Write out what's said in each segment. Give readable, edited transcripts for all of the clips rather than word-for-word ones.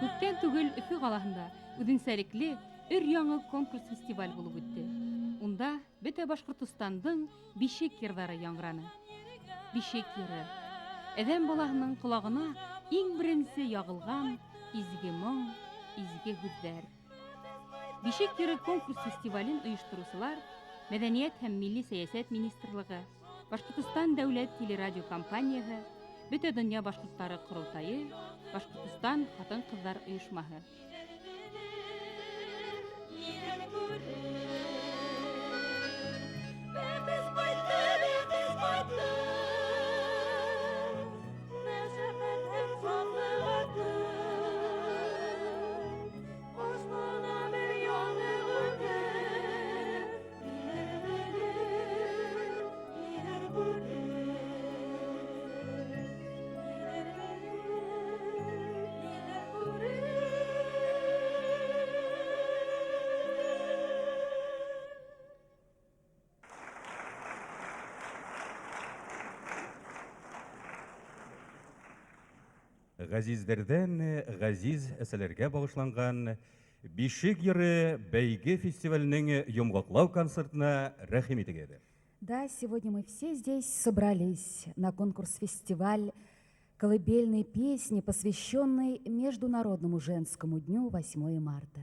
Күптән түгел Өфө қаласында үзенчәлекле өр-яңы конкурс фестиваль булып үтте. Унда бөтә Башкортостандың бишек йырлары яңгыраны. Бишек йыры. Әдәм баласының колагына иң беренче ягылган изге моң, изге һүзләр. Бишек йыры конкурс фестивален оештыручылар Мәдәният һәм милли сәясәт министрлыгы, Башкортстан дәүләт телерадио компаниясе, Бөтә дөнья башкортлары корылтайы, Башкортстан хатын-кызлар оешмасы. Газиздерден газиз әсәләргә багышланган Бишек йыры бәйге фестиваленең йомгаклау концертына рәхим итегез. Да, сегодня мы все здесь собрались на конкурс-фестиваль колыбельной песни, посвященной Международному женскому дню 8 марта.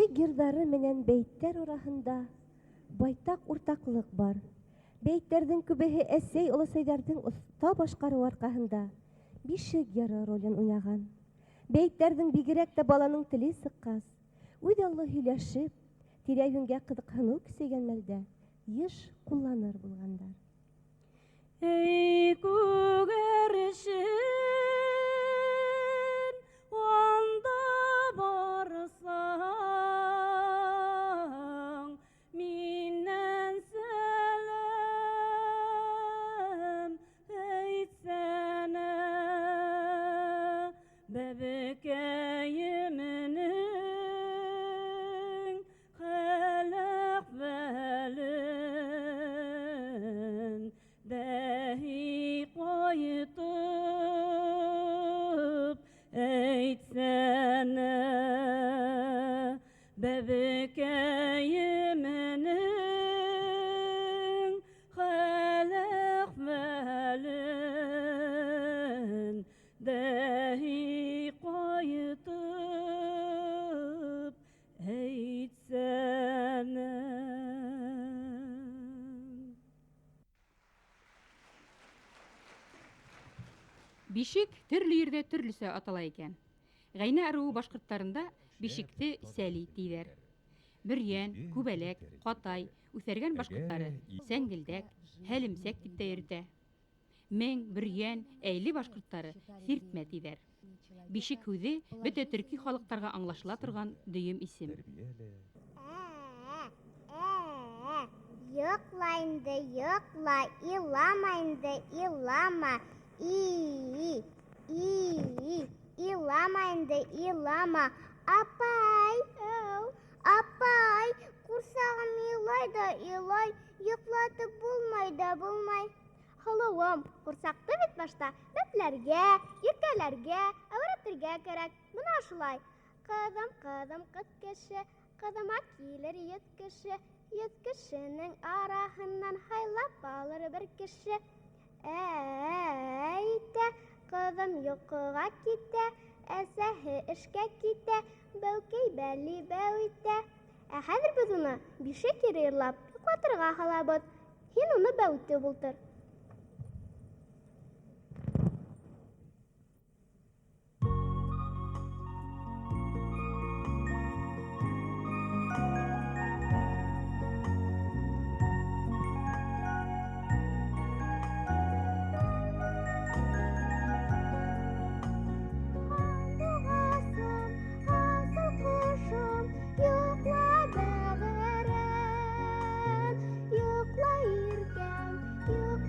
Бишек йырдары менән бәйттәр арасында байтак уртаклык бар. Бәйттәрдең күбеһе әсәй олысайҙарҙың оҫта башҡарыу арҡаһында бишек йыры ролен уйнаған. Бәйттәрҙең бигерәк тә баланың теле сыҡҡас, үҙ аллы һөйләшеп, тирә-йүнгә ҡыҙыҡһыныу көсәйгән мәлдә йыш ҡулланыр булғандар. Эй күгәршен, анда барсаң, миннән сәләм әйтсәнә, бәбекәйемнең хәл-әхвәлен дәһи ҡайтып әйтсәнә, бәбекәйемнең хәл-әхвәлен дәһи ҡайтып әйтсәнә. Бишек төрлө ердә төрлөсә атала икән. Ғәйнә аруы башҡорттарында бишекте сәли тиҙәр. Бөрйән, күбәләк, ҡатай, үҫәргән башҡорттары сәңгелдәк, һәлемсәк дип тә йөрөтә. Мең, бөрйән, әйле башҡорттары сиртмә тиҙәр. Бишек һүҙе бөтә төрки халыҡтарға аңлашыла торған дөйөм исем. Йоҡла инде, йоҡла, илама инде, илама. Илама инде, илама. Апай, апай, ҡурсағым илай да илай, йоҡлатып булмай да булмай. Һылыуым, ҡурсаҡты бит башта бәпләргә, иркәләргә, әүрәтергә кәрәк. Бына шулай. Ҡыҙым, ҡыҙым, ҡыҙ кеше, ҡыҙыма килер йөҙ кеше, йөҙ кешенең араһынан һайлап алыр бер кеше. Әйтә, ҡыҙым йоҡоға китә, әсәһе эшкә китә, бәүкәй бәле бәү итә. Ә хәҙер беҙ уны бишек йыры йырлап йоҡлатырға һалабыҙ. Һин уны бәүетеп ултыр. Юҡла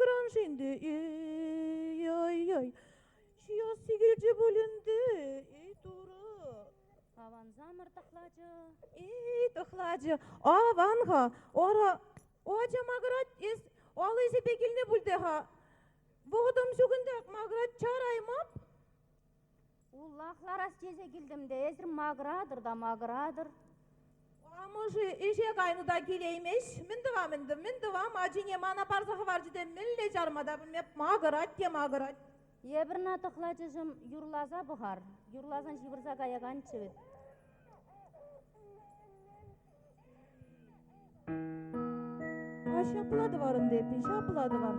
magran şimdi. Ey. Şiya sigilci bölündü. Ey doğru. Avanza mırtıklacı. Ey tıklacı. Avanha. Ora. Oca magrat es. Oğlu bekilini buldu ha. Boğdum şugundak magrat çaraymap. Ullahlar teze gildim de ezir magradır da magradır. Amışı işe kaynu da geleymiş. Min devam. Acine mana parzağı var cide mille jarmada bilmep magrat ya magrat. Yebirna tıklacıcım yurlaza buhar. Yurlazan jibirza gayagan çivit. Şapıladı varım deyipin, şapıladı var.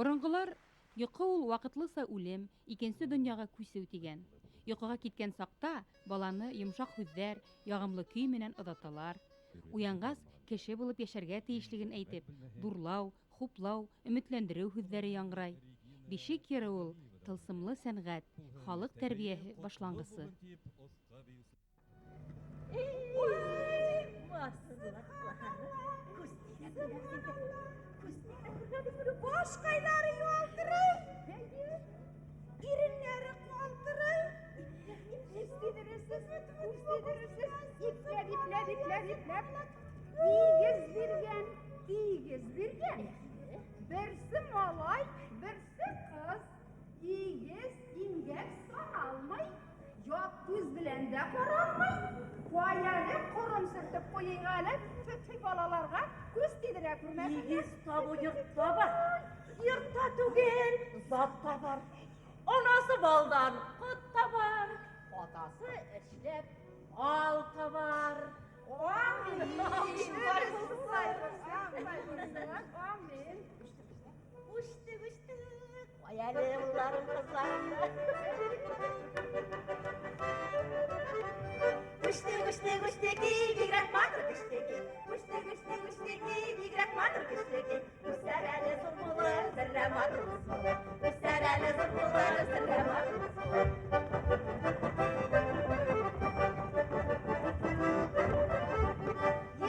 Борынгылар йокы ул вакытлыса үлем, икенче дөньяга күсеү дигән. Йокыга киткән сакта баланы йомшак һүзләр, ягымлы көй менән озаталар. Уянгас, кеше булып яшәргә тиешлеген әйтеп, дурлау, хуплау, өметләндерү һүзләре яңгырай. Бишек йыры ул тылсымлы сәнгать, халык тәрбиясе башлангысы. Boş kayları yoldurur. İrinleri kaldırır. İstedirirsiniz, İpler. Digiz birgen. Birsi malay, birsi kız. Digiz, imgek sanalmay. Yok düz bilen de koranmay. Koyarı korum sırtıp koyun alır. Tütü balalarga göz didire kurmaz. Yiğiz tabu yırtta var. Yırtta tügen zatta var. Anası baldan kutta var. Atası eşlep alta var. Uçtu. Hayalımların kızlarında. Uçtu ki bigrak matır kıştaki. Uçtu ki bigrak matır kıştaki. Üstelele zırmılır zırra matır kıştaki. Üstelele zırmılır zırra matır kıştaki.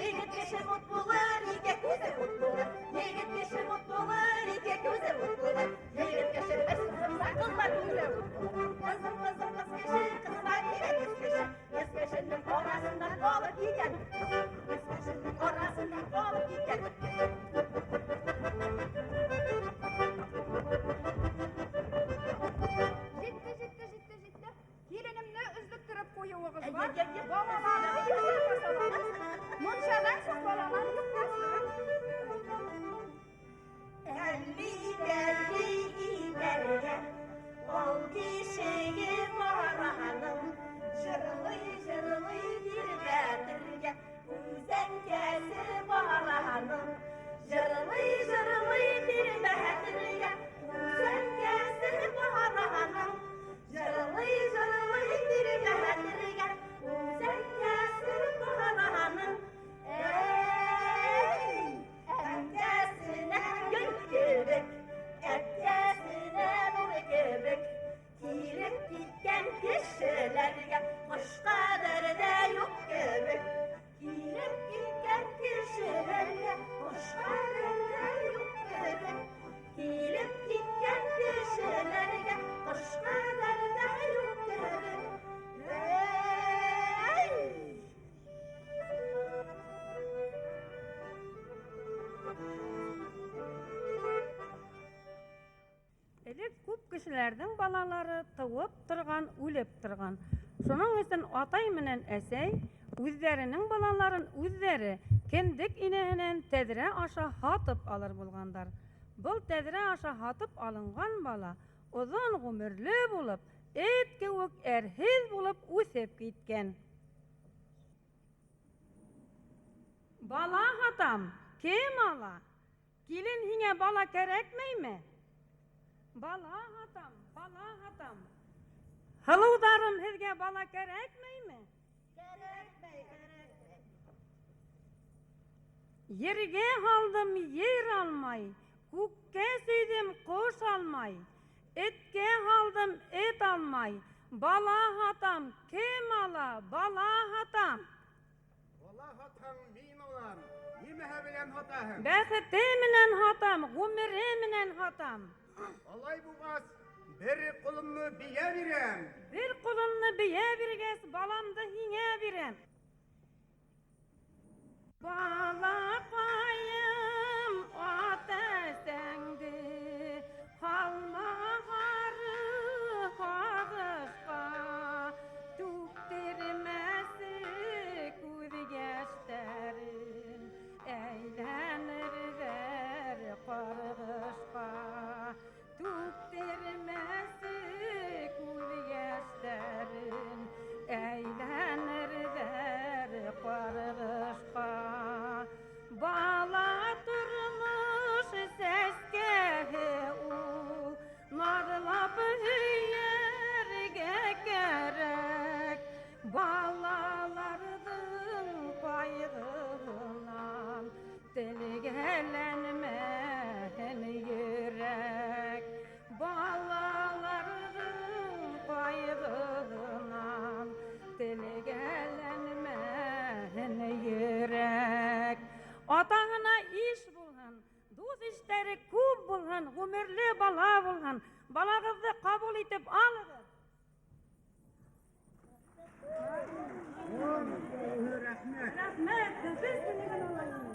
Yigit kişi mutlular, yigit güzel mutlular. Yigit kişi mutlular, yigit güzel mutlular. Yigit kişi kızlar, kızlar güzel mutlular. Kızım kız kişi, kızlar yine kız kişi. Kız kişinin orasından olup gider. Kız kişinin orasından olup gider. Җитте. Киленемне өзлектіріп қойуығыз Ай, бар. ай, ай, ай. Балаларны йөзеп басаларыз. Моншадан соң балалар йокласын. Әлли идарәгә, ул кешегә бараның, җырлый дирбәтергә, үзәнгәсе бараның, җырлый дирбәтергә, үзәнгәсе бараның, җырлый дирбәтергә, үзәнгәсе бараның. Әткәсенә гөл кебек, әткәсенә нур кебек, килеп киткән кешеләргә кушкадыр да юк кебек. Килеп киткән кешеләргә кушкадыр да юк кебек. Килеп киткән кешеләргә кушкадыр да юк кебек. Элек күп кешеләрнең балалары тыуып торган, үлеп торган. Шуның өчен атай менән әсәй үзләренең балаларын үзләре кендек инәһеннән тәҙрә аша һатып алыр булгандар. Был тәҙрә аша һатып алынган бала озын ғүмерле булып, эт кеүек әрһеҙ булып үсеп киткән. Бала һатам, кем ала? Килен һиңә бала кәрәкмәйме? Бала һатам. Һылыуҙарым һеҙгә бала кәрәкмәйме? Кәрәкмәй. Ергә һалдым ер алмай, күккә сөйдем ҡош алмай, эткә һалдым эт алмай, бала һатам, кем ала? Бала һатам. Бала һатам мин улам, нимәһе белән һатаһың? Бәхете менән һатам, ғүмере менән һатам. Алай булмас, бер ҡулымны бия бирәм. Бер ҡулымны бия биргәс, баламды һиңә бирәм. Балаҡайым, ата-әсәңде һалма һары ҡағышҡа, түктермәсе күҙ йәштәрен, әйләнерҙәр ҡарғышҡа. Түктермәсе күҙ йәштәрен, әйләнерҙәр ҡарғышҡа. Atağına iş bulhan, duz işleri kub bulhan, ömürlü bala bulhan. Balağızı kabul etip alığız. Rahmet, biz dinleyen olayım.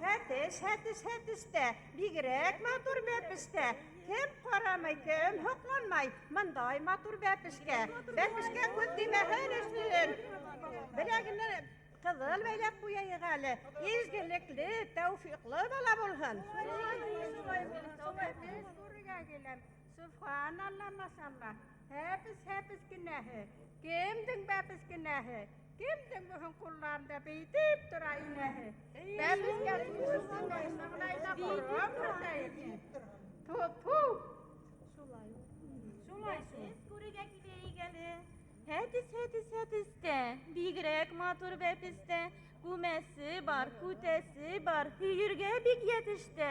Hätis bigirek matur bepiske. Kim qaramay, kim hoklanmay. Manday matur bepiske. Bepiske kuddime hörüsün. Bileginler kızıl beylep kuyayı gali. İzgirlikli, tevfikli bala bulhun. Subhanallah maşallah. Hepis günahı. Kimdin bepis günahı? Kimdin buhun kullarında beydip dura inahı? Bepis gelsin sağlayla korum buradayım. Puh. Sulay. Kuriga kibeyi geli. Hedis de. Bigrek matur bepiste. Kumesi bar, kutesi bar. Hüyürge big yetişti.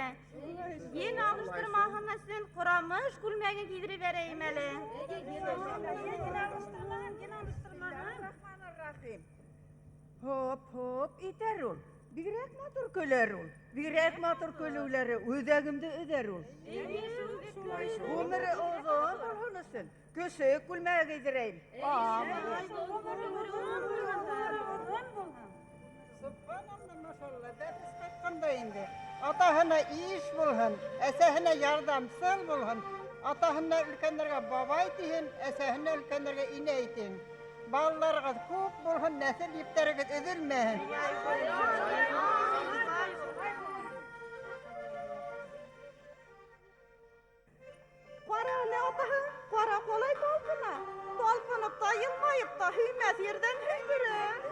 Yeni alıştırmağınasın kuramış kulmaya gidiri vereyim ele. Hop iterul. Bigrek matur kölerul. Bigrek matur kölüleri ödegimde öderul. Ömrü uzun bulunursun. Kösük kulmaya gidireyim. Subhanallah maşallah. Depis katkanda indi. Atahına iş bulhun. Esehine yardımsıl bulhun. Atahına ülkenlerge babay dihin. Esehine ülkenlerge ineytin. Ballarga köp bulhun. Nesil yipterge üzülmeyin. Qara ne atahın? Qara kolay dolpuna. Dolpunup da yılmayıp da hüymez yerden hüyürür.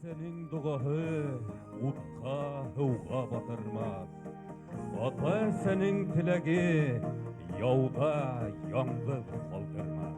Senin dugağı utqa hıvğa batırmaz. Ata senin tilegi yauda yangız kaldırmaz.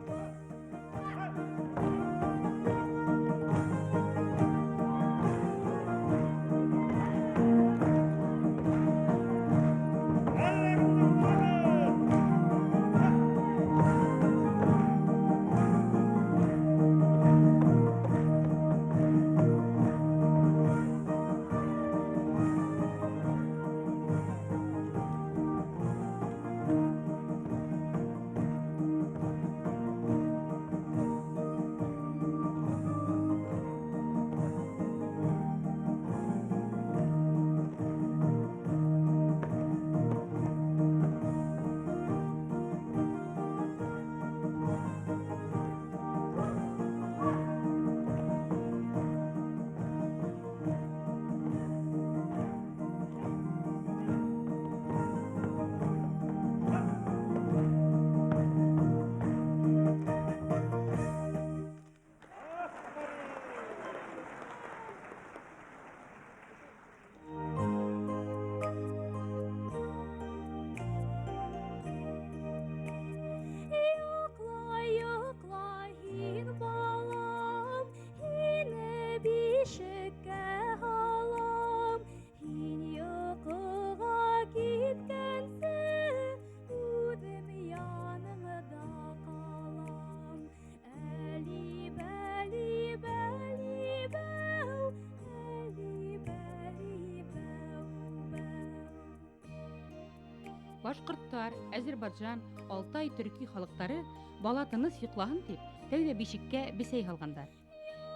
Башкорттар, Азербайджан, Алтай, Төрки халыктары бала тыныс йоклаһын дип, тәүдә бишеккә бесәй һалгандар.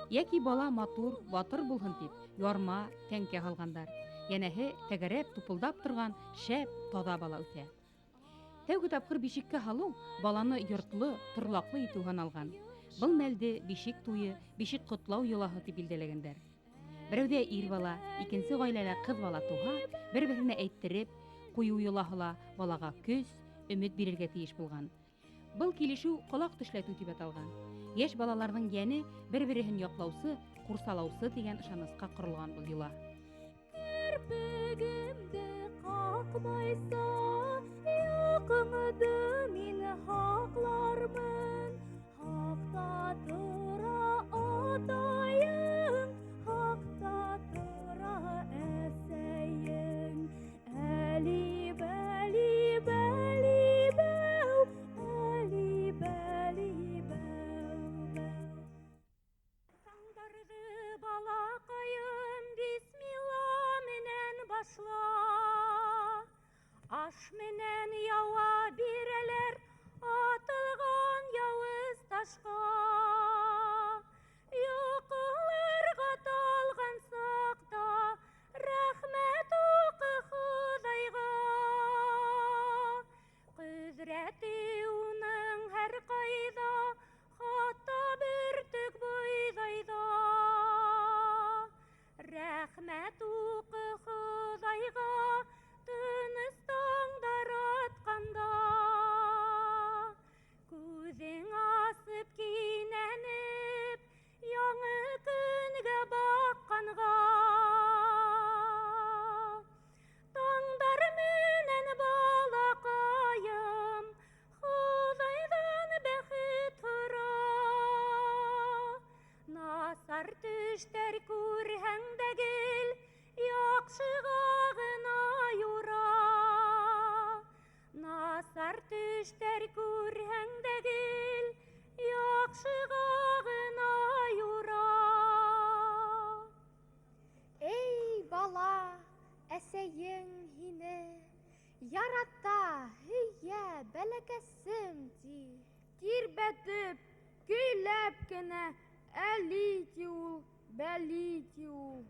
Яки бала матур, батыр булһын дип, ярма, тәнкә һалгандар. Янәһе тәгәрәп, тупылдап торган шәп, таза бала үсә. Тәүге тапкыр бишеккә һалу баланы йортлы, торлаклы итү һаналган. Был мәлде бишек туе, бишек котлау йолаһы дип билдәләгәннәр. Берәүдә ир бала, икенче гаиләдә кыз бала туһа, бер-беренә әйттереп, кую йолаһыла, балага көс, өмет бирергә тиеш булган. Был килешү колак тешләтү дип аталган. Яшь балаларның яне бер-берен яклаусы, курсалаусы дигән ышаныска корылган бу йола. Кирпегемде какмайса, якыңды мин хаклармын. Хакта тора атайың, хакта тора әсәйең. Әли бәли бәли бәу, әли бәли бәу. Таңдарды балакайым, бисмилла менән башла. Аш менән ява бирәләр, атылган явыз ташка. Йокылырга талган сакта, рәхмәт укы Худайга. Құзрәте уның һәр кайда, хатта бөртек бойдайда. Рәхмәт укы Худайга, тыныс таңдар атканда. Күзең асып кинәнеп, яңы көнгә бакканга. Таңдар менән балакаем, Худайдан бәхет һора. Насар төштәр күрһәң дә гел, яхшыга гына юра. Насар төштәр күрһәң дә гел, яхшыга гына юра. Эй, бала, әсәйең һине ярата, һөйә, бәләкәсем ди. Тирбәтеп, көйләп кенә, әли ди ул, бәли ди ул.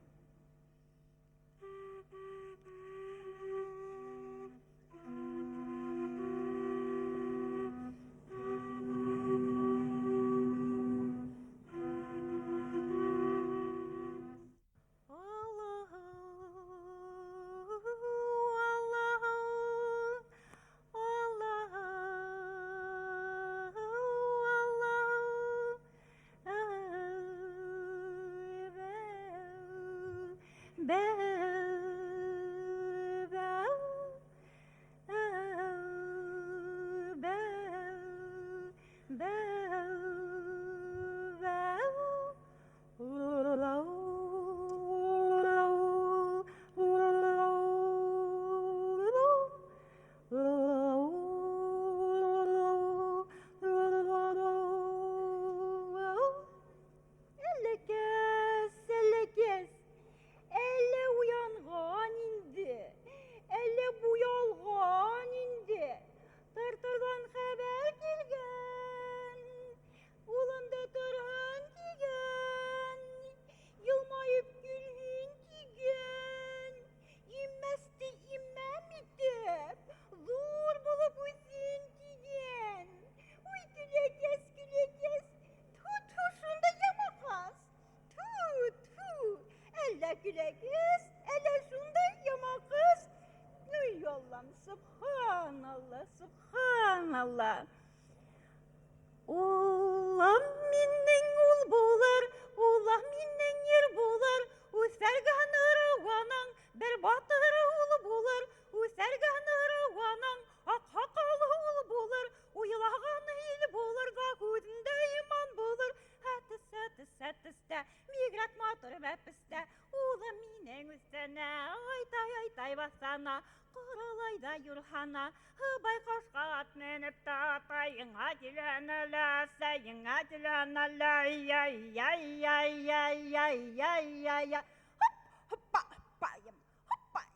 Subhanallah. Ulam minning ul bular, ulam minning yer bular, usargan rawanang, bir batır ul bular, usargan rawanang, ak hakalı ul bular, uylagan il bular, da hudunda iman bular, hatısda, migrat motor vepiste, ulam minning üstüne, aytay basana, Qaralayda yurhana, hıbay qaşqa at menip ta atayın acilənələ, səyin acilənələ, hoppa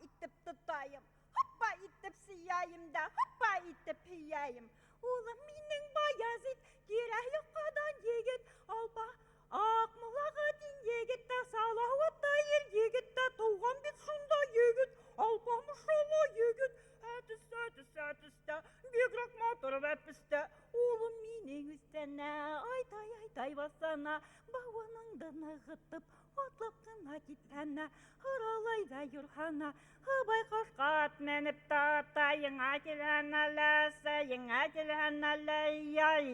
itip tutayım, hoppa itip siyayım da hoppa itip piyayım. Oğlum minin Bayazid, gireh yukadan yigit, alpa akmulaga din yigit de salavatda el yigit de tuğan bit şunda yigit, alpamış ola yigit, Әтіс-әтіс-әтіс-тә, бигрәк матур вәпістә. Улым минең өстәнә, айтай басана, бауыныңды нығытып, атлап кына киткәнә, һыралай да юрһана, һыбай ҡашҡа менеп татайыңа килһәнә лә, сәйеңә килһәнә лә, яй.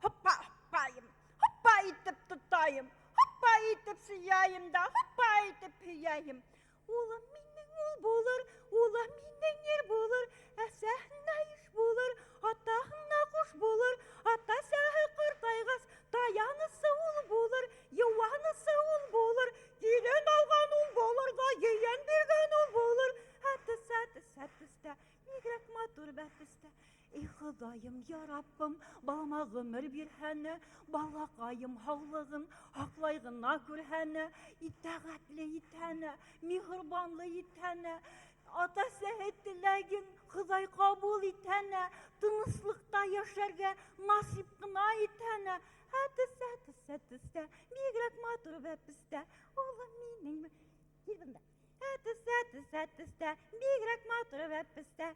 Hoppa itip tutayım, hoppa itip siyayım da, hoppa itip piyayım. Oğlum minning ul bulur, oğlum minning yer bulur, әсәһенә иш булыр, атаһына ҡуш булыр, ата-сәһе ҡыртайғас, таянысы ул булыр, йыуанысы ул булыр, килен алған ул булыр да, ейән биргән ул булыр. Әтіс-әтіс-әтістә, бигрәк матур бәпестә. Эй Хоҙайым, я Раббым, балама ғүмер бирһәне, балаҡайым һаулығын һаҡлай ғына күрһәне, итәғәтле итһәне, миһырбанлы итһәне, ата-сәһе теләген Хоҙай ҡабул итһәне, тыныслыҡта йәшәргә насип ҡына итһәне. Әтіс-әтіс-әтістә, бигрәк матур бәпестә. Улым минең, кил бында. Әтіс-әтіс-әтістә, бигрәк матур бәпестә.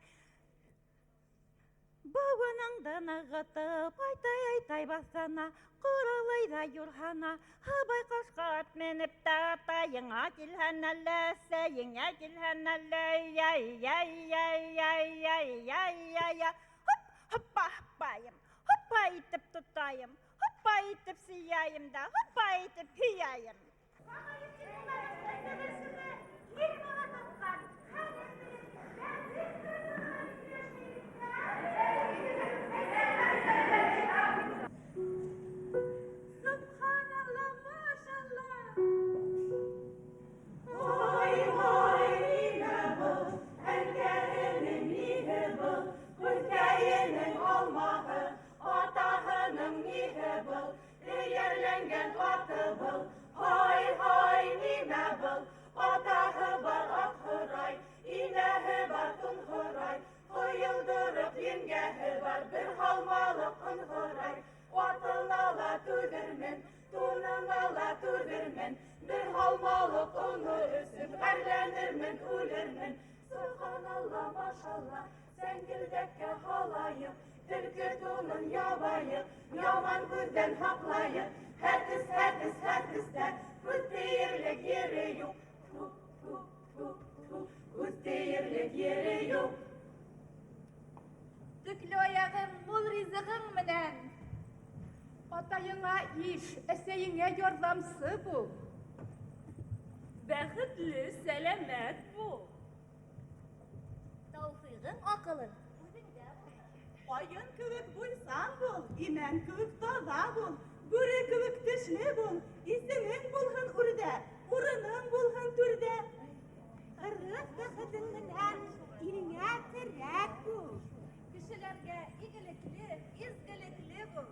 Бауыныңды нығытып, айтай басана, ҡоралай да юрһана, һыбай ҡашҡа менеп татайыңа килһәнә лә, сәйеңә килһәнә лә, яй. Hoppa itip tutayım, hoppa itip siyayım da, hoppa itip piyayım. Yaman gözden haklayıp, herkes, göz değirlik yeri yok. Göz değirlik yeri yok. Tüklü ayağın, mul rizығың менән. Атайыңа иш, әсәйеңә ярҙамсы бул. Бәхетле, сәләмәт бул. Тауфиғың ақылың. Айын кебек буйсан бул, имән кебек таза бул, бүре кебек тешле бул, исемең булһын үрдә, урының булһын түрдә. Ырыҡ бәхетең менән иреңә терәк бул. Кешеләргә игелекле, изгелекле бул.